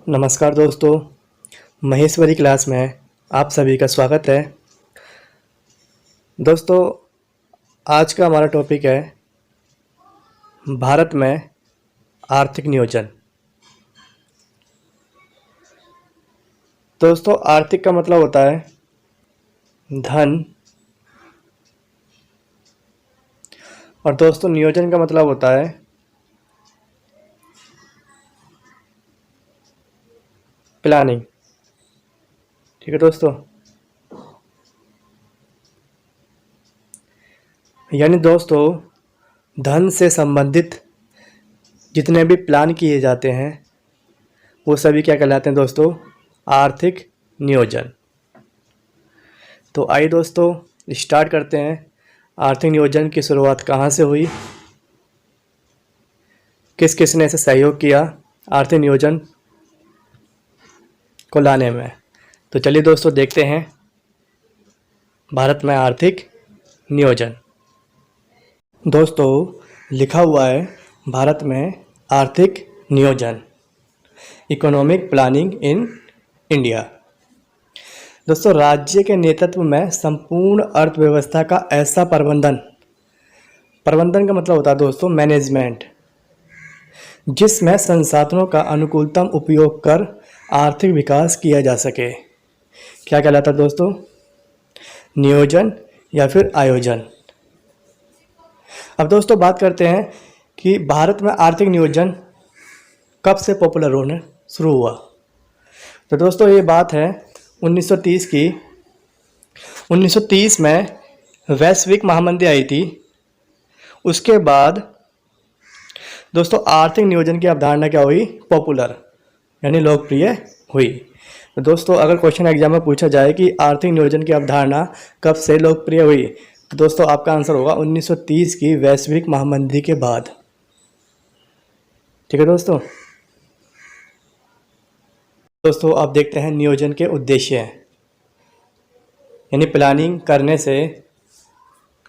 नमस्कार दोस्तों, महेश्वरी क्लास में आप सभी का स्वागत है। दोस्तों, आज का हमारा टॉपिक है भारत में आर्थिक नियोजन। दोस्तों, आर्थिक का मतलब होता है धन, और दोस्तों नियोजन का मतलब होता है प्लानिंग। ठीक है दोस्तों, यानी दोस्तों धन से संबंधित जितने भी प्लान किए जाते हैं वो सभी क्या कहलाते हैं दोस्तों? आर्थिक नियोजन। तो आइए दोस्तों स्टार्ट करते हैं। आर्थिक नियोजन की शुरुआत कहाँ से हुई, किस किस ने इसे सहयोग किया आर्थिक नियोजन को लाने में। तो चलिए दोस्तों देखते हैं भारत में आर्थिक नियोजन। दोस्तों लिखा हुआ है भारत में आर्थिक नियोजन, इकोनॉमिक प्लानिंग इन इंडिया। दोस्तों राज्य के नेतृत्व में संपूर्ण अर्थव्यवस्था का ऐसा प्रबंधन का मतलब होता है दोस्तों मैनेजमेंट, जिसमें संसाधनों का अनुकूलतम उपयोग कर आर्थिक विकास किया जा सके। क्या कहलाता है दोस्तों? नियोजन या फिर आयोजन। अब दोस्तों बात करते हैं कि भारत में आर्थिक नियोजन कब से पॉपुलर होने शुरू हुआ। तो दोस्तों ये बात है 1930 की। 1930 में वैश्विक महामंदी आई थी। उसके बाद दोस्तों आर्थिक नियोजन की अवधारणा क्या हुई? पॉपुलर, यानी लोकप्रिय हुई। तो दोस्तों अगर क्वेश्चन एग्जाम में पूछा जाए कि आर्थिक नियोजन की अवधारणा कब से लोकप्रिय हुई, तो दोस्तों आपका आंसर होगा 1930 की वैश्विक महामंदी के बाद। ठीक है दोस्तों। दोस्तों आप देखते हैं नियोजन के उद्देश्य, यानी प्लानिंग करने से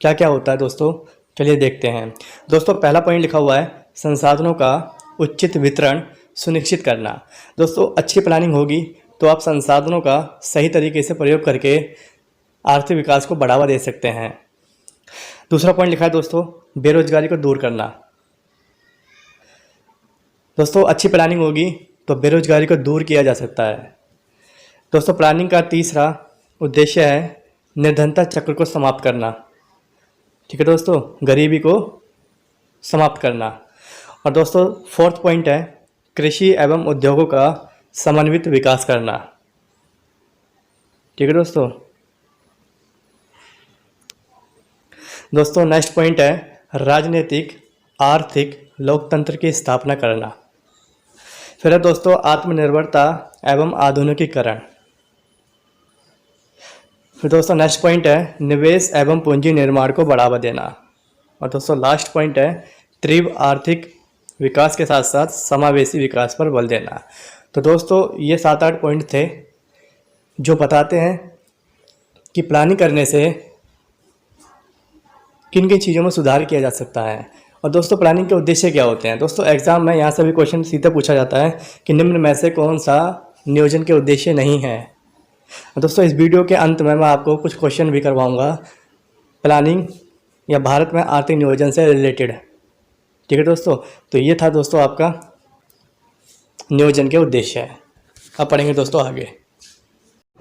क्या क्या होता है दोस्तों, चलिए देखते हैं। दोस्तों पहला पॉइंट लिखा हुआ है संसाधनों का उचित वितरण सुनिश्चित करना। दोस्तों अच्छी प्लानिंग होगी तो आप संसाधनों का सही तरीके से प्रयोग करके आर्थिक विकास को बढ़ावा दे सकते हैं। दूसरा पॉइंट लिखा है दोस्तों बेरोजगारी को दूर करना। दोस्तों अच्छी प्लानिंग होगी तो बेरोजगारी को दूर किया जा सकता है। दोस्तों प्लानिंग का तीसरा उद्देश्य है निर्धनता चक्र को समाप्त करना। ठीक है दोस्तों, गरीबी को समाप्त करना। और दोस्तों फोर्थ पॉइंट है कृषि एवं उद्योगों का समन्वित विकास करना। ठीक है दोस्तों। दोस्तों नेक्स्ट पॉइंट है राजनीतिक आर्थिक लोकतंत्र की स्थापना करना। फिर है दोस्तों आत्मनिर्भरता एवं आधुनिकीकरण। फिर दोस्तों नेक्स्ट पॉइंट है निवेश एवं पूंजी निर्माण को बढ़ावा देना। और दोस्तों लास्ट पॉइंट है तीव्र आर्थिक विकास के साथ साथ समावेशी विकास पर बल देना। तो दोस्तों ये 7-8 पॉइंट थे जो बताते हैं कि प्लानिंग करने से किन किन चीज़ों में सुधार किया जा सकता है। और दोस्तों प्लानिंग के उद्देश्य क्या होते हैं। दोस्तों एग्जाम में यहाँ से भी क्वेश्चन सीधे पूछा जाता है कि निम्न में से कौन सा नियोजन के उद्देश्य नहीं है। दोस्तों इस वीडियो के अंत में मैं आपको कुछ क्वेश्चन भी करवाऊंगा प्लानिंग या भारत में आर्थिक नियोजन से रिलेटेड। ठीक है दोस्तों, तो ये था दोस्तों आपका नियोजन के उद्देश्य है। अब पढ़ेंगे दोस्तों आगे।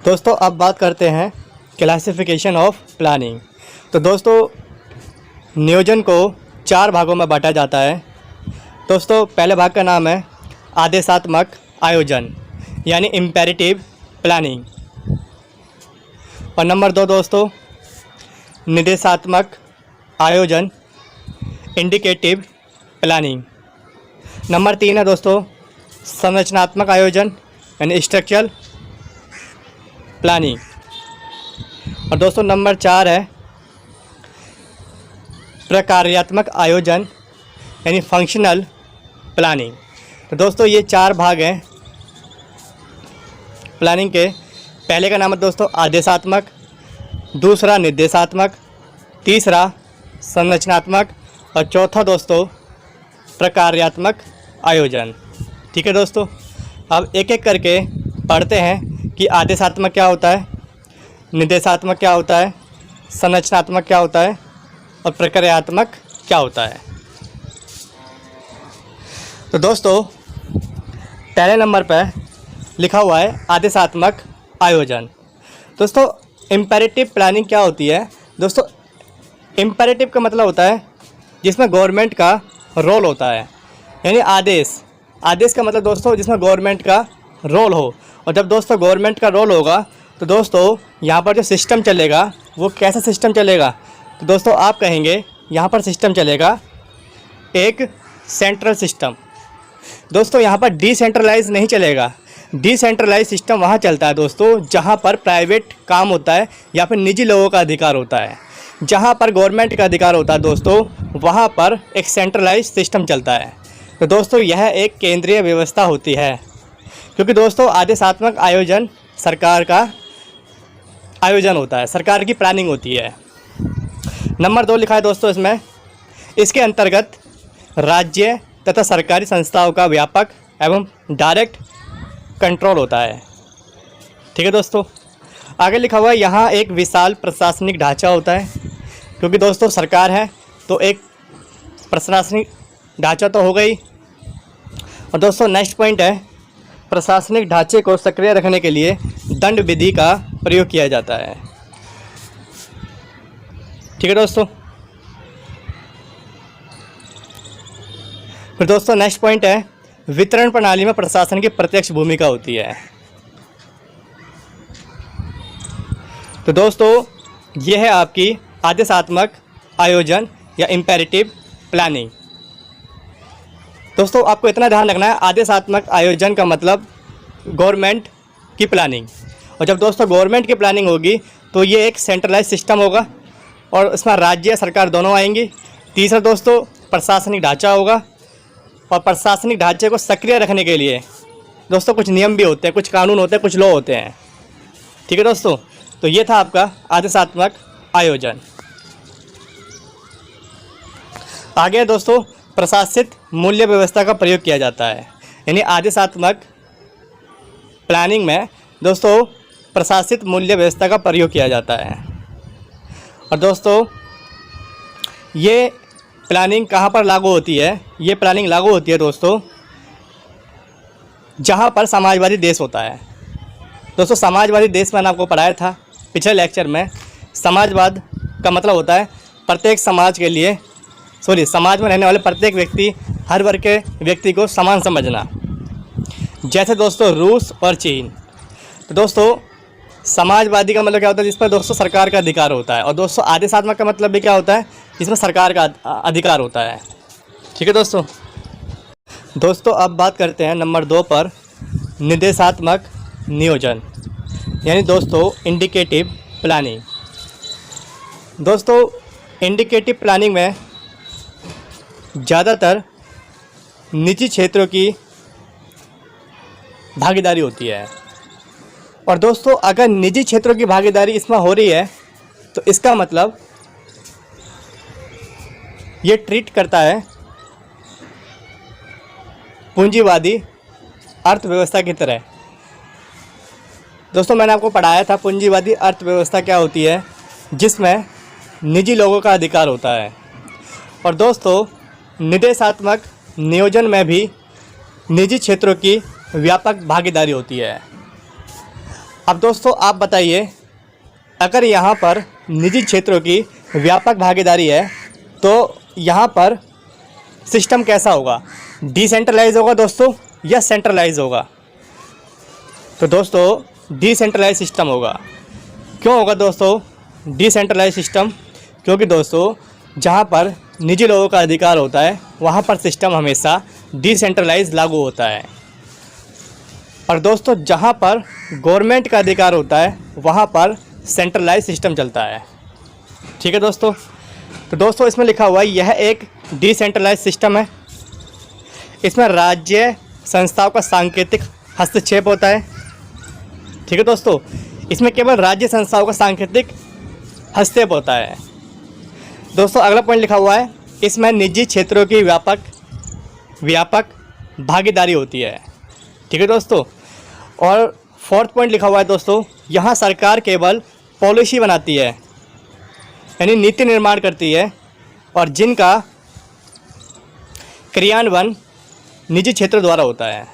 दोस्तों अब बात करते हैं क्लासिफिकेशन ऑफ प्लानिंग। तो दोस्तों नियोजन को 4 भागों में बांटा जाता है। दोस्तों पहले भाग का नाम है आदेशात्मक आयोजन, यानी इम्पेरेटिव प्लानिंग। और नंबर 2 दोस्तों निर्देशात्मक आयोजन, इंडिकेटिव प्लानिंग। नंबर 3 है दोस्तों संरचनात्मक आयोजन, यानी स्ट्रक्चरल प्लानिंग। और दोस्तों नंबर 4 है प्रकार्यात्मक आयोजन, यानी फंक्शनल प्लानिंग। तो दोस्तों ये 4 भाग हैं प्लानिंग के। पहले का नाम है दोस्तों आदेशात्मक, दूसरा निर्देशात्मक, तीसरा संरचनात्मक और चौथा दोस्तों प्रकार्यात्मक आयोजन। ठीक है दोस्तों, अब एक एक करके पढ़ते हैं कि आदेशात्मक क्या होता है, निर्देशात्मक क्या होता है, संरचनात्मक क्या होता है और प्रक्रियात्मक क्या होता है। तो दोस्तों पहले नंबर पर लिखा हुआ है आदेशात्मक आयोजन। दोस्तों इम्पेरेटिव प्लानिंग क्या होती है? दोस्तों इम्पेरेटिव का मतलब होता है जिसमें गवर्नमेंट का रोल होता है, यानी आदेश का मतलब दोस्तों जिसमें गवर्नमेंट का रोल हो। और जब दोस्तों गवर्नमेंट का रोल होगा तो दोस्तों यहाँ पर जो सिस्टम चलेगा वो कैसा सिस्टम चलेगा? तो दोस्तों आप कहेंगे यहाँ पर सिस्टम चलेगा एक सेंट्रल सिस्टम। दोस्तों यहाँ पर डिसेंट्रलाइज नहीं चलेगा। डिसेंट्रलाइज सिस्टम वहाँ चलता है दोस्तों जहाँ पर प्राइवेट काम होता है या फिर निजी लोगों का अधिकार होता है। जहाँ पर गवर्नमेंट का अधिकार होता है दोस्तों वहाँ पर एक सेंट्रलाइज सिस्टम चलता है। तो दोस्तों यह एक केंद्रीय व्यवस्था होती है, क्योंकि दोस्तों आदेशात्मक आयोजन सरकार का आयोजन होता है, सरकार की प्लानिंग होती है। नंबर 2 लिखा है दोस्तों इसमें, इसके अंतर्गत राज्य तथा सरकारी संस्थाओं का व्यापक एवं डायरेक्ट कंट्रोल होता है। ठीक है दोस्तों, आगे लिखा हुआ है यहाँ एक विशाल प्रशासनिक ढांचा होता है, क्योंकि दोस्तों सरकार है तो एक प्रशासनिक ढांचा तो हो गई। और दोस्तों नेक्स्ट पॉइंट है प्रशासनिक ढांचे को सक्रिय रखने के लिए दंड विधि का प्रयोग किया जाता है। ठीक है दोस्तों, फिर दोस्तों नेक्स्ट पॉइंट है वितरण प्रणाली में प्रशासन की प्रत्यक्ष भूमिका होती है। तो दोस्तों ये है आपकी आदेशात्मक आयोजन या इम्पेरेटिव प्लानिंग। दोस्तों आपको इतना ध्यान रखना है, आदेशात्मक आयोजन का मतलब गवर्नमेंट की प्लानिंग। और जब दोस्तों गवर्नमेंट की प्लानिंग होगी तो ये एक सेंट्रलाइज सिस्टम होगा और इसमें राज्य सरकार दोनों आएंगी। तीसरा दोस्तों प्रशासनिक ढांचा होगा, और प्रशासनिक ढांचे को सक्रिय रखने के लिए दोस्तों कुछ नियम भी होते हैं, कुछ कानून होते हैं, कुछ लॉ होते हैं। ठीक है दोस्तों, तो ये था आपका आदेशात्मक आयोजन। आगे दोस्तों प्रशासित मूल्य व्यवस्था का प्रयोग किया जाता है, यानी आदेशात्मक प्लानिंग में दोस्तों प्रशासित मूल्य व्यवस्था का प्रयोग किया जाता है। और दोस्तों ये प्लानिंग कहाँ पर लागू होती है? ये प्लानिंग लागू होती है दोस्तों जहाँ पर समाजवादी देश होता है। दोस्तों समाजवादी देश मैंने आपको पढ़ाया था पिछले लेक्चर में। समाजवाद का मतलब होता है प्रत्येक समाज के लिए समाज में रहने वाले प्रत्येक व्यक्ति, हर वर्ग के व्यक्ति को समान समझना, जैसे दोस्तों रूस और चीन। तो दोस्तों समाजवादी का मतलब क्या होता है? जिस पर दोस्तों सरकार का अधिकार होता है। और दोस्तों आदेशात्मक का मतलब भी क्या होता है? जिसमें सरकार का अधिकार होता है। ठीक है दोस्तों अब बात करते हैं नंबर 2 पर निर्देशात्मक नियोजन, यानी दोस्तों इंडिकेटिव प्लानिंग। दोस्तों इंडिकेटिव प्लानिंग में ज़्यादातर निजी क्षेत्रों की भागीदारी होती है। और दोस्तों अगर निजी क्षेत्रों की भागीदारी इसमें हो रही है तो इसका मतलब ये ट्रीट करता है पूंजीवादी अर्थव्यवस्था की तरह। दोस्तों मैंने आपको पढ़ाया था पूंजीवादी अर्थव्यवस्था क्या होती है, जिसमें निजी लोगों का अधिकार होता है। और दोस्तों निर्देशात्मक नियोजन में भी निजी क्षेत्रों की व्यापक भागीदारी होती है। अब दोस्तों आप बताइए, अगर यहाँ पर निजी क्षेत्रों की व्यापक भागीदारी है तो यहाँ पर सिस्टम कैसा होगा? डिसेंट्रलाइज होगा दोस्तों या सेंट्रलाइज होगा? तो दोस्तों डिसेंट्रलाइज सिस्टम होगा। क्यों होगा दोस्तों डिसेंट्रलाइज सिस्टम? क्योंकि दोस्तों जहाँ पर निजी लोगों का अधिकार होता है वहाँ पर सिस्टम हमेशा डिसेंट्रलाइज लागू होता है। और दोस्तों जहाँ पर गवर्नमेंट का अधिकार होता है वहाँ पर सेंट्रलाइज सिस्टम चलता है। ठीक है दोस्तों, तो दोस्तों इसमें लिखा हुआ है यह एक डिसेंट्रलाइज सिस्टम है। इसमें राज्य संस्थाओं का सांकेतिक हस्तक्षेप होता है। ठीक है दोस्तों, इसमें केवल राज्य संस्थाओं का सांकेतिक हस्तक्षेप होता है। दोस्तों अगला पॉइंट लिखा हुआ है इसमें निजी क्षेत्रों की व्यापक भागीदारी होती है। ठीक है दोस्तों। और फोर्थ पॉइंट लिखा हुआ है दोस्तों, यहाँ सरकार केवल पॉलिसी बनाती है, यानी नीति निर्माण करती है, और जिनका क्रियान्वयन निजी क्षेत्र द्वारा होता है।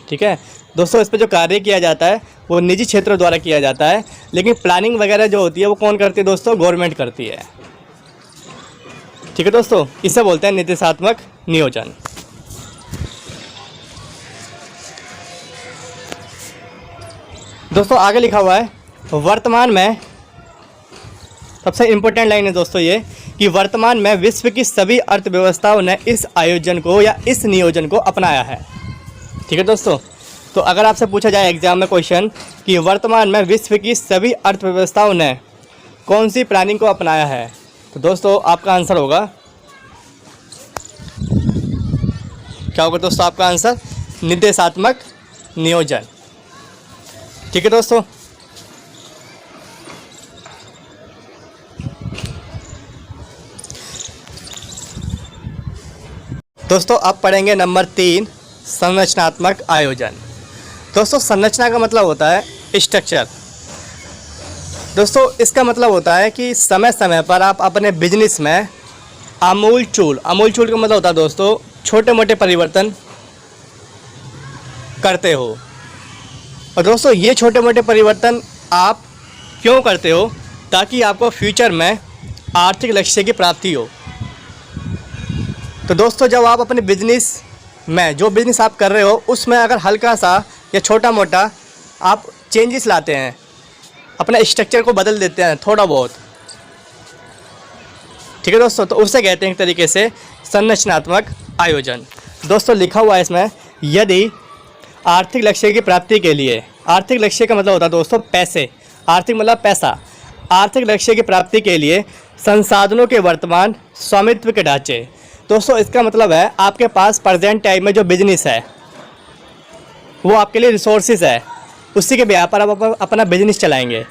ठीक है दोस्तों, इस पर जो कार्य किया जाता है वो निजी क्षेत्र द्वारा किया जाता है, लेकिन प्लानिंग वगैरह जो होती है वो कौन करती है दोस्तों? गवर्नमेंट करती है। ठीक है दोस्तों, इसे बोलते हैं निर्देशात्मक नियोजन। दोस्तों आगे लिखा हुआ है, वर्तमान में सबसे इम्पोर्टेंट लाइन है दोस्तों ये, कि वर्तमान में विश्व की सभी अर्थव्यवस्थाओं ने इस आयोजन को या इस नियोजन को अपनाया है। ठीक है दोस्तों, तो अगर आपसे पूछा जाए एग्जाम में क्वेश्चन कि वर्तमान में विश्व की सभी अर्थव्यवस्थाओं ने कौन सी प्लानिंग को अपनाया है, तो दोस्तों आपका आंसर होगा, क्या होगा दोस्तों? आपका आंसर निर्देशात्मक नियोजन। ठीक है दोस्तों, अब पढ़ेंगे नंबर 3, संरचनात्मक आयोजन। दोस्तों संरचना का मतलब होता है स्ट्रक्चर। दोस्तों इसका मतलब होता है कि समय समय पर आप अपने बिजनेस में आमूल चूल का मतलब होता है दोस्तों छोटे मोटे परिवर्तन करते हो। और दोस्तों ये छोटे मोटे परिवर्तन आप क्यों करते हो? ताकि आपको फ्यूचर में आर्थिक लक्ष्य की प्राप्ति हो। तो दोस्तों जब आप अपने बिजनेस में, जो बिज़नेस आप कर रहे हो उसमें अगर हल्का सा या छोटा मोटा आप चेंजेस लाते हैं, अपना स्ट्रक्चर को बदल देते हैं थोड़ा बहुत, ठीक है दोस्तों, तो उसे कहते हैं एक तरीके से संरचनात्मक आयोजन। दोस्तों लिखा हुआ है इसमें, यदि आर्थिक लक्ष्य की प्राप्ति के लिए, आर्थिक लक्ष्य का मतलब होता है दोस्तों पैसे, आर्थिक मतलब पैसा, आर्थिक लक्ष्य की प्राप्ति के लिए संसाधनों के वर्तमान स्वामित्व के ढांचे। दोस्तों इसका मतलब है आपके पास प्रेजेंट टाइम में जो बिजनेस है वो आपके लिए रिसोर्सेज है, उसी के ब्याह पर आप अपना बिजनेस चलाएंगे।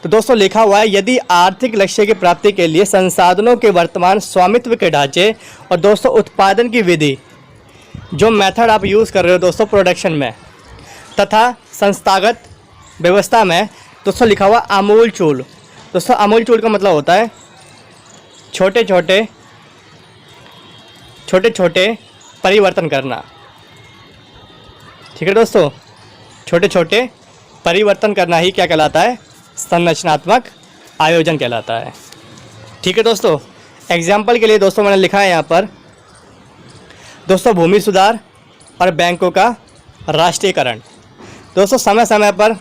तो दोस्तों लिखा हुआ है, यदि आर्थिक लक्ष्य की प्राप्ति के लिए संसाधनों के वर्तमान स्वामित्व के ढांचे और दोस्तों उत्पादन की विधि, जो मेथड आप यूज़ कर रहे हो दोस्तों प्रोडक्शन में, तथा संस्थागत व्यवस्था में दोस्तों लिखा हुआ आमूल चूल। दोस्तों आमूल चूल का मतलब होता है छोटे छोटे परिवर्तन करना। ठीक है दोस्तों, छोटे छोटे परिवर्तन करना ही क्या कहलाता है? संरचनात्मक आयोजन कहलाता है। ठीक है दोस्तों, एग्जाम्पल के लिए दोस्तों मैंने लिखा है यहाँ पर दोस्तों भूमि सुधार और बैंकों का राष्ट्रीयकरण। दोस्तों समय समय पर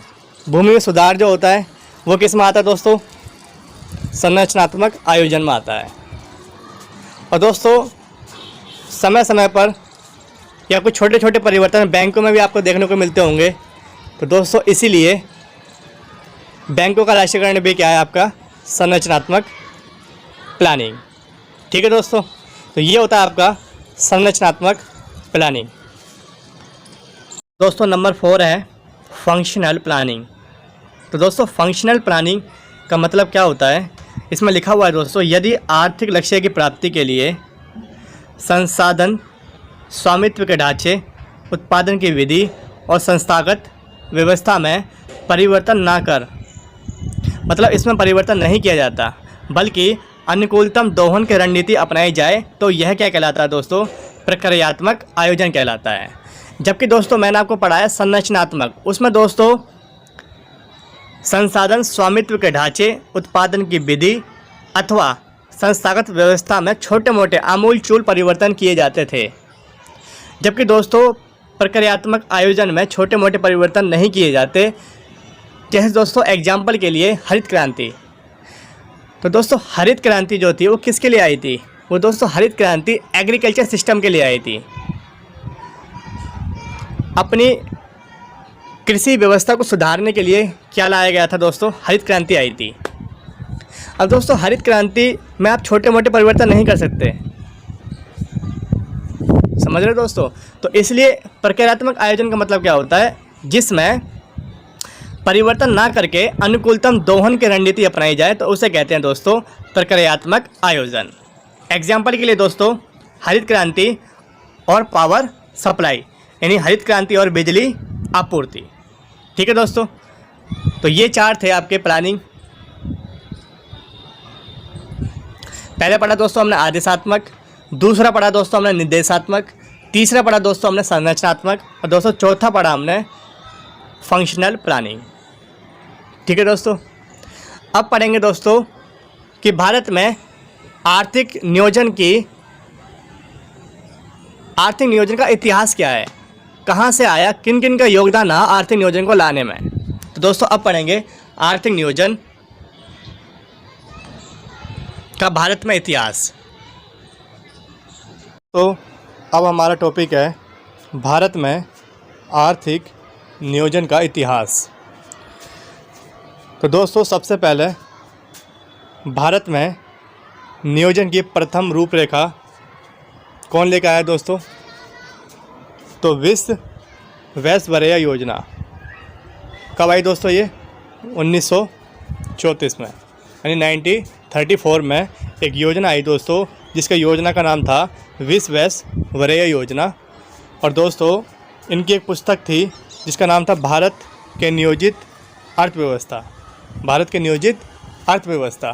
भूमि में सुधार जो होता है वो किस में आता है दोस्तों? संरचनात्मक आयोजन में आता है। और दोस्तों समय समय पर या कुछ छोटे छोटे परिवर्तन बैंकों में भी आपको देखने को मिलते होंगे। तो दोस्तों इसीलिए बैंकों का राष्ट्रीयकरण भी क्या है? आपका संरचनात्मक प्लानिंग। ठीक है दोस्तों, तो ये होता है आपका संरचनात्मक प्लानिंग। दोस्तों नंबर 4 है फंक्शनल प्लानिंग। तो दोस्तों फंक्शनल प्लानिंग का मतलब क्या होता है? इसमें लिखा हुआ है दोस्तों, यदि आर्थिक लक्ष्य की प्राप्ति के लिए संसाधन स्वामित्व के ढांचे, उत्पादन की विधि और संस्थागत व्यवस्था में परिवर्तन ना कर, मतलब इसमें परिवर्तन नहीं किया जाता बल्कि अनुकूलतम दोहन की रणनीति अपनाई जाए, तो यह क्या कहलाता है दोस्तों? प्रक्रियात्मक आयोजन कहलाता है। जबकि दोस्तों मैंने आपको पढ़ाया संरचनात्मक, उसमें दोस्तों संसाधन स्वामित्व के ढांचे, उत्पादन की विधि अथवा संस्थागत व्यवस्था में छोटे मोटे आमूल चूल परिवर्तन किए जाते थे। जबकि दोस्तों प्रक्रियात्मक आयोजन में छोटे मोटे परिवर्तन नहीं किए जाते। जैसे दोस्तों एग्जाम्पल के लिए हरित क्रांति। तो दोस्तों हरित क्रांति जो थी वो किसके लिए आई थी? वो दोस्तों हरित क्रांति एग्रीकल्चर सिस्टम के लिए आई थी। अपनी कृषि व्यवस्था को सुधारने के लिए क्या लाया गया था दोस्तों? हरित क्रांति आई थी। अब दोस्तों हरित क्रांति में आप छोटे मोटे परिवर्तन नहीं कर सकते, समझ रहे दोस्तों? तो इसलिए प्रक्रियात्मक आयोजन का मतलब क्या होता है? जिसमें परिवर्तन ना करके अनुकूलतम दोहन की रणनीति अपनाई जाए, तो उसे कहते हैं दोस्तों प्रक्रियात्मक आयोजन। एग्जाम्पल के लिए दोस्तों हरित क्रांति और पावर सप्लाई, यानी हरित क्रांति और बिजली आपूर्ति। ठीक है दोस्तों, तो ये 4 थे आपके प्लानिंग। पहले पढ़ा दोस्तों हमने आदेशात्मक, दूसरा पढ़ा दोस्तों हमने निर्देशात्मक, तीसरा पढ़ा दोस्तों हमने संरचनात्मक और दोस्तों चौथा पढ़ा हमने फंक्शनल प्लानिंग। ठीक है दोस्तों, अब पढ़ेंगे दोस्तों कि भारत में आर्थिक नियोजन का इतिहास क्या है, कहाँ से आया, किन किन का योगदान रहा आर्थिक नियोजन को लाने में। तो दोस्तों अब पढ़ेंगे आर्थिक नियोजन का भारत में इतिहास। तो अब हमारा टॉपिक है भारत में आर्थिक नियोजन का इतिहास। तो दोस्तों सबसे पहले भारत में नियोजन की प्रथम रूपरेखा कौन लेकर आया दोस्तों? तो विश्व वैश्विक योजना। कब आई दोस्तों? ये 1934 में, यानी 1934 में एक योजना आई दोस्तों, जिसका योजना का नाम था विश्व वैश्विक योजना। और दोस्तों इनकी एक पुस्तक थी जिसका नाम था भारत के नियोजित अर्थव्यवस्था। भारत के नियोजित अर्थव्यवस्था।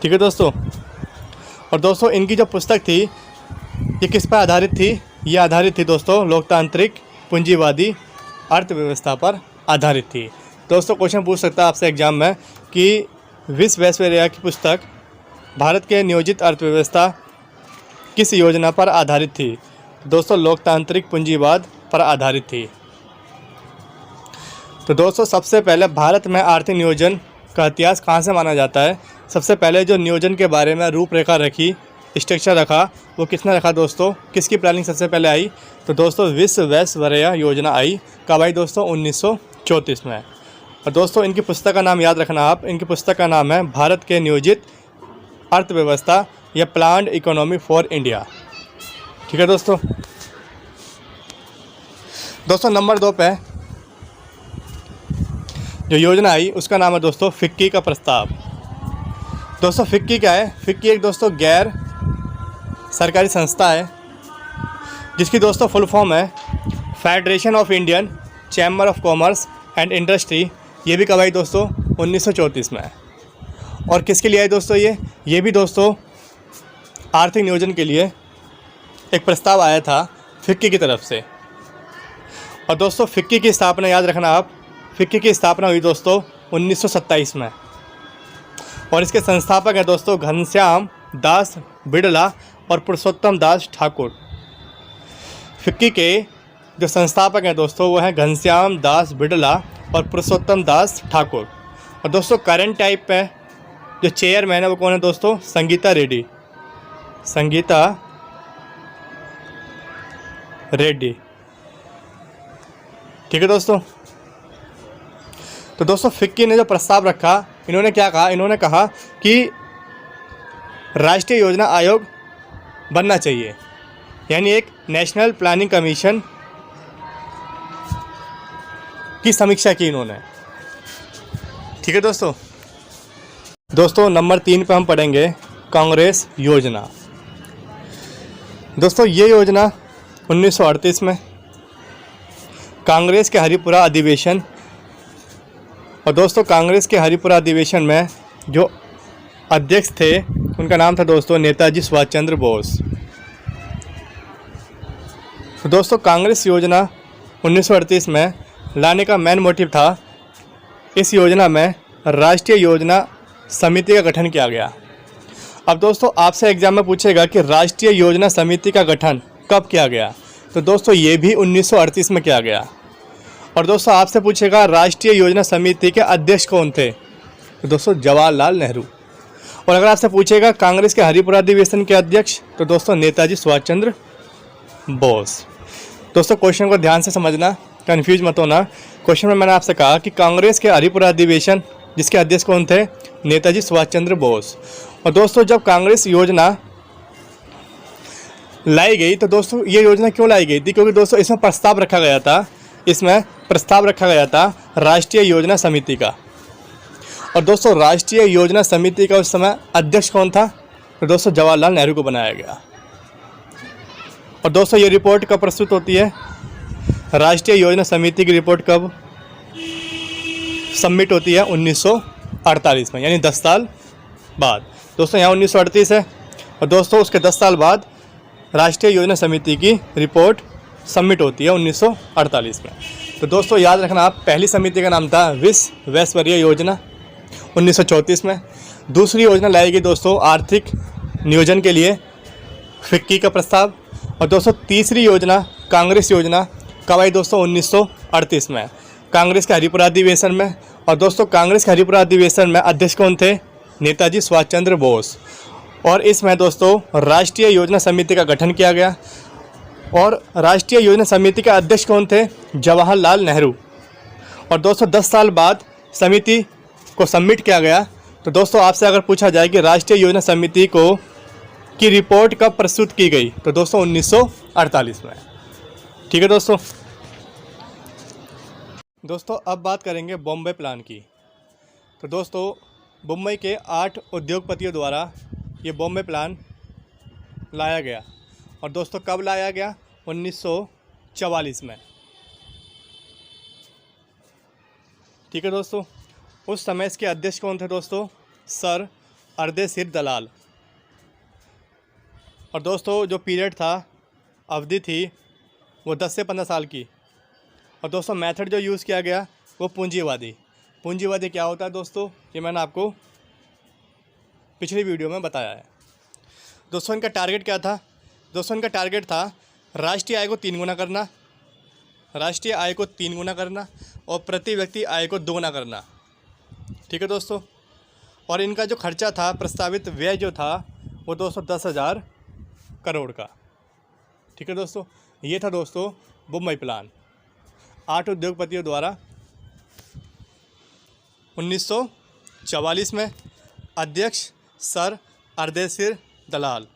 ठीक है दोस्तों, और दोस्तों इनकी जो पुस्तक थी ये किस पर आधारित थी? ये आधारित थी दोस्तों लोकतांत्रिक पूंजीवादी अर्थव्यवस्था पर आधारित थी। दोस्तों क्वेश्चन पूछ सकता है आपसे एग्जाम में कि विश्व वैश्विक की पुस्तक भारत के नियोजित अर्थव्यवस्था किस योजना पर आधारित थी? दोस्तों लोकतांत्रिक पूंजीवाद पर आधारित थी। तो दोस्तों सबसे पहले भारत में आर्थिक नियोजन का इतिहास कहाँ से माना जाता है? सबसे पहले जो नियोजन के बारे में रूपरेखा रखी, स्ट्रक्चर रखा, वो किसने रखा दोस्तों? किसकी प्लानिंग सबसे पहले आई? तो दोस्तों विश्व वैश्विक योजना आई। कब आई दोस्तों? 1934 में। और दोस्तों इनकी पुस्तक का नाम याद रखना आप, इनकी पुस्तक का नाम है भारत के नियोजित अर्थव्यवस्था या प्लान्ड इकोनॉमी फॉर इंडिया। ठीक है दोस्तों। दोस्तों नंबर 2 पे जो योजना आई उसका नाम है दोस्तों फिक्की का प्रस्ताव। दोस्तों फिक्की क्या है? फिक्की एक दोस्तों गैर सरकारी संस्था है जिसकी दोस्तों फुल फॉर्म है federation of Indian chamber of commerce and industry. ये भी कब आई दोस्तों? 1934 में। और किसके लिए आई दोस्तों? ये भी दोस्तों आर्थिक नियोजन के लिए एक प्रस्ताव आया था फिक्की की तरफ से। और दोस्तों फिक्की की स्थापना याद रखना आप, फिक्की की स्थापना हुई दोस्तों 1927 में। और इसके संस्थापक हैं दोस्तों घनश्याम दास बिड़ला और पुरुषोत्तम दास ठाकुर। फिक्की के जो संस्थापक हैं दोस्तों वो हैं घनश्याम दास बिड़ला और पुरुषोत्तम दास ठाकुर। और दोस्तों करंट टाइप पे जो चेयरमैन है वो कौन है दोस्तों? संगीता रेड्डी। संगीता रेड्डी। ठीक है दोस्तों। तो दोस्तों फिक्की ने जो प्रस्ताव रखा, इन्होंने क्या कहा? इन्होंने कहा कि राष्ट्रीय योजना आयोग बनना चाहिए, यानी एक नेशनल प्लानिंग कमीशन की समीक्षा की इन्होंने। ठीक है दोस्तों। दोस्तों नंबर 3 पे हम पढ़ेंगे कांग्रेस योजना। दोस्तों ये योजना 1938 में कांग्रेस के हरिपुरा अधिवेशन, और दोस्तों कांग्रेस के हरिपुरा अधिवेशन में जो अध्यक्ष थे उनका नाम था दोस्तों नेताजी सुभाष चंद्र बोस। तो दोस्तों कांग्रेस योजना 1938 में लाने का मेन मोटिव था, इस योजना में राष्ट्रीय योजना समिति का गठन किया गया। अब दोस्तों आपसे एग्जाम में पूछेगा कि राष्ट्रीय योजना समिति का गठन कब किया गया? तो दोस्तों ये भी 1938 में किया गया। और दोस्तों आपसे पूछेगा राष्ट्रीय योजना समिति के अध्यक्ष कौन थे? तो दोस्तों जवाहरलाल नेहरू। और अगर आपसे पूछेगा कांग्रेस के हरिपुरा अधिवेशन के अध्यक्ष, तो दोस्तों नेताजी सुभाष चंद्र बोस। दोस्तों क्वेश्चन को ध्यान से समझना, कंफ्यूज मत होना। क्वेश्चन में मैंने आपसे कहा कि कांग्रेस के हरिपुरा अधिवेशन जिसके अध्यक्ष कौन थे? नेताजी सुभाष चंद्र बोस। और दोस्तों जब कांग्रेस योजना लाई गई तो दोस्तों ये योजना क्यों लाई गई थी? क्योंकि दोस्तों इसमें प्रस्ताव रखा गया था, इसमें प्रस्ताव रखा गया था राष्ट्रीय योजना समिति का। और दोस्तों राष्ट्रीय योजना समिति का उस समय अध्यक्ष कौन था? तो दोस्तों जवाहरलाल नेहरू को बनाया गया। और दोस्तों ये रिपोर्ट कब प्रस्तुत होती है? राष्ट्रीय योजना समिति की रिपोर्ट कब सबमिट होती है? 1948 में, यानी 10 साल बाद। दोस्तों यहाँ 1938 है और दोस्तों उसके 10 साल बाद राष्ट्रीय योजना समिति की रिपोर्ट सबमिट होती है 1948 में। तो दोस्तों याद रखना आप, पहली समिति का नाम था विश्व वैश्वर्य योजना 1934 में। दूसरी योजना लाई गई दोस्तों आर्थिक नियोजन के लिए, फिक्की का प्रस्ताव। और दोस्तों तीसरी योजना कांग्रेस योजना कब आई दोस्तों? 1938 में, कांग्रेस के हरिपुरा अधिवेशन में। और दोस्तों कांग्रेस के हरिपुरा अधिवेशन में अध्यक्ष कौन थे? नेताजी सुभाष चंद्र बोस। और इसमें दोस्तों राष्ट्रीय योजना समिति का गठन किया गया और राष्ट्रीय योजना समिति के अध्यक्ष कौन थे? जवाहरलाल नेहरू। और दोस्तों 10 साल बाद समिति को सबमिट किया गया। तो दोस्तों आपसे अगर पूछा जाए कि राष्ट्रीय योजना समिति को की रिपोर्ट कब प्रस्तुत की गई, तो दोस्तों 1948 में। ठीक है दोस्तों अब बात करेंगे बॉम्बे प्लान की। तो दोस्तों मुंबई के 8 उद्योगपतियों द्वारा ये बॉम्बे प्लान लाया गया। और दोस्तों कब लाया गया? 1944 में। ठीक है दोस्तों, उस समय इसके अध्यक्ष कौन थे दोस्तों? सर अर्देशीर दलाल। और दोस्तों जो पीरियड था, अवधि थी, वो 10 से 15 साल की। और दोस्तों मेथड जो यूज़ किया गया वो पूंजीवादी। पूंजीवादी क्या होता है दोस्तों? ये मैंने आपको पिछली वीडियो में बताया है। दोस्तों इनका टारगेट क्या था? दोस्तों इनका टारगेट था राष्ट्रीय आय को 3 गुना करना, राष्ट्रीय आय को 3 गुना करना और प्रति व्यक्ति आय को 2 गुना करना। ठीक है दोस्तों, और इनका जो खर्चा था, प्रस्तावित व्यय जो था, वो दोस्तों 10,000 करोड़ का। ठीक है दोस्तों, ये था दोस्तों मुंबई प्लान 8 उद्योगपतियों द्वारा 1944 में। अध्यक्ष सर अर्देशीर दलाल।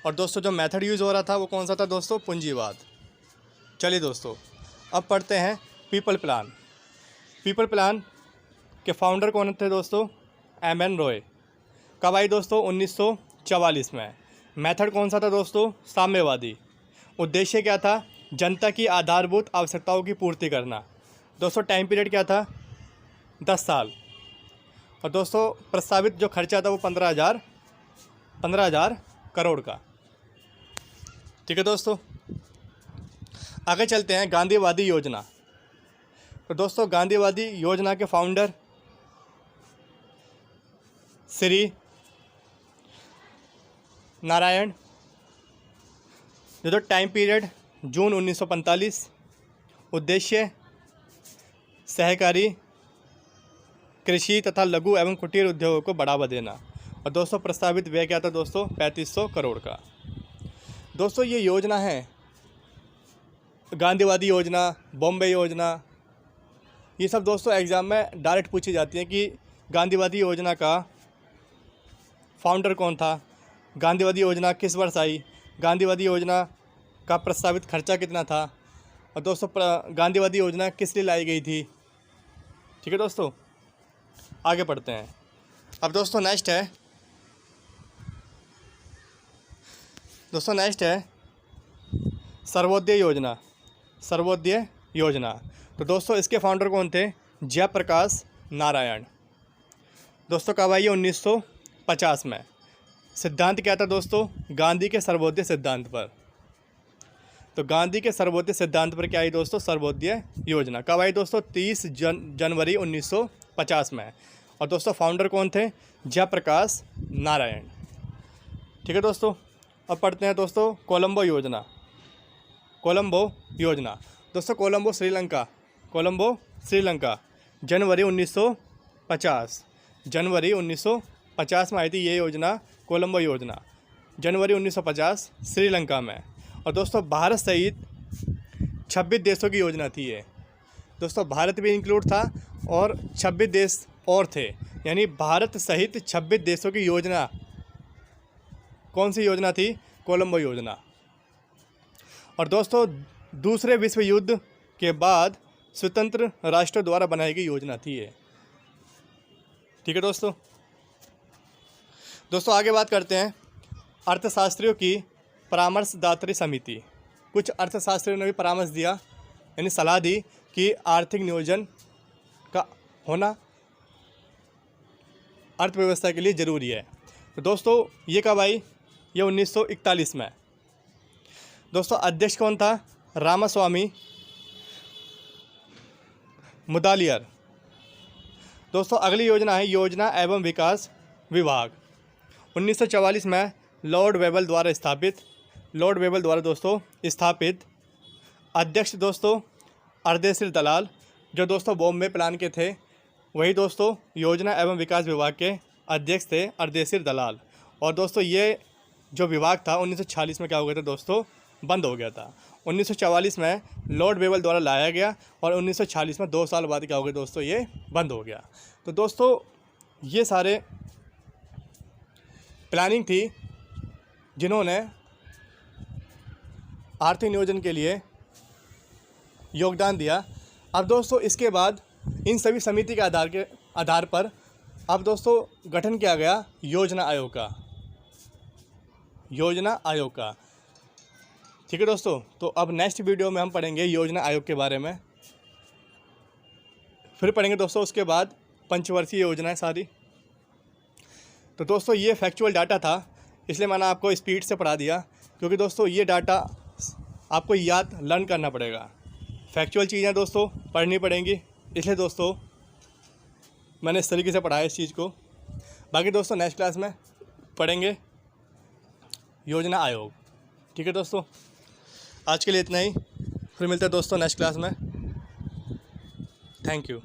और दोस्तों जो मेथड यूज़ हो रहा था वो कौन सा था दोस्तों? पूंजीवाद। चलिए दोस्तों अब पढ़ते हैं पीपल प्लान। पीपल प्लान के फाउंडर कौन थे दोस्तों? एम.एन. रॉय। कब आई दोस्तों? 1944 में। मेथड कौन सा था दोस्तों? साम्यवादी। उद्देश्य क्या था? जनता की आधारभूत आवश्यकताओं की पूर्ति करना। दोस्तों टाइम पीरियड क्या था? 10 साल। और दोस्तों प्रस्तावित जो खर्चा था वो 15,000 करोड़ का। ठीक है दोस्तों, आगे चलते हैं गांधीवादी योजना। तो दोस्तों गांधीवादी योजना के फाउंडर श्री नारायण। जो टाइम पीरियड जून 1945। उद्देश्य सहकारी कृषि तथा लघु एवं कुटीर उद्योगों को बढ़ावा देना। और दोस्तों प्रस्तावित व्यय क्या था दोस्तों? 3500 करोड़ का। दोस्तों ये योजना है गांधीवादी योजना, बॉम्बे योजना, ये सब दोस्तों एग्ज़ाम में डायरेक्ट पूछी जाती है कि गांधीवादी योजना का फाउंडर कौन था, गांधीवादी योजना किस वर्ष आई, गांधीवादी योजना का प्रस्तावित खर्चा कितना था, और दोस्तों गांधीवादी योजना किस लिए लाई गई थी। ठीक है दोस्तों, आगे पढ़ते हैं। अब दोस्तों नेक्स्ट है सर्वोदय योजना। सर्वोदय योजना, तो दोस्तों इसके फाउंडर कौन थे? जयप्रकाश नारायण। दोस्तों कब आई है? 1950 में। सिद्धांत क्या था दोस्तों? गांधी के सर्वोदय सिद्धांत पर। तो गांधी के सर्वोदय सिद्धांत पर क्या आई दोस्तों? सर्वोदय योजना। कब आई दोस्तों? 30 जनवरी 1950 में। और दोस्तों फाउंडर कौन थे? जयप्रकाश नारायण। ठीक है दोस्तों, अब पढ़ते हैं दोस्तों कोलंबो योजना। कोलंबो योजना, दोस्तों कोलंबो श्रीलंका जनवरी 1950। जनवरी 1950 में आई थी ये योजना, कोलंबो योजना, जनवरी 1950 श्रीलंका में। और दोस्तों भारत सहित 26 देशों की योजना थी ये। दोस्तों भारत भी इंक्लूड था और 26 देश और थे, यानी भारत सहित 26 देशों की योजना। कौन सी योजना थी? कोलंबो योजना। और दोस्तों दूसरे विश्व युद्ध के बाद स्वतंत्र राष्ट्रों द्वारा बनाई गई योजना थी ये। ठीक है दोस्तों आगे बात करते हैं अर्थशास्त्रियों की परामर्शदात्री समिति। कुछ अर्थशास्त्रियों ने भी परामर्श दिया, यानी सलाह दी कि आर्थिक नियोजन का होना अर्थव्यवस्था के लिए ज़रूरी है। तो दोस्तों ये कब आई? ये 1941 में। दोस्तों अध्यक्ष कौन था? रामास्वामी मुदालियर। दोस्तों अगली योजना है योजना एवं विकास विभाग। 1944 में लॉर्ड वेबल द्वारा दोस्तों स्थापित। अध्यक्ष दोस्तों अर्देशीर दलाल, जो दोस्तों बॉम्बे प्लान के थे, वही दोस्तों योजना एवं विकास विभाग के अध्यक्ष थे अर्देशीर दलाल। और दोस्तों ये जो विभाग था 1946 में क्या हो गया था दोस्तों? बंद हो गया था। 1944 में लॉर्ड वेबल द्वारा लाया गया और 1946 में 2 साल बाद क्या हो गया दोस्तों? ये बंद हो गया। तो दोस्तों ये सारे प्लानिंग थी जिन्होंने आर्थिक नियोजन के लिए योगदान दिया। अब दोस्तों इसके बाद इन सभी समिति के आधार पर अब दोस्तों गठन किया गया योजना आयोग का। ठीक है दोस्तों, तो अब नेक्स्ट वीडियो में हम पढ़ेंगे योजना आयोग के बारे में। फिर पढ़ेंगे दोस्तों उसके बाद पंचवर्षीय योजनाएं सारी। तो दोस्तों ये फैक्चुअल डाटा था, इसलिए मैंने आपको स्पीड से पढ़ा दिया, क्योंकि दोस्तों ये डाटा आपको याद लर्न करना पड़ेगा। फैक्चुअल चीज़ें दोस्तों पढ़नी पड़ेंगी, इसलिए दोस्तों मैंने इस तरीके से पढ़ाया इस चीज़ को। बाकी दोस्तों नेक्स्ट क्लास में पढ़ेंगे योजना आयोग। ठीक है दोस्तों, आज के लिए इतना ही। फिर मिलते हैं दोस्तों नेक्स्ट क्लास में। Thank you.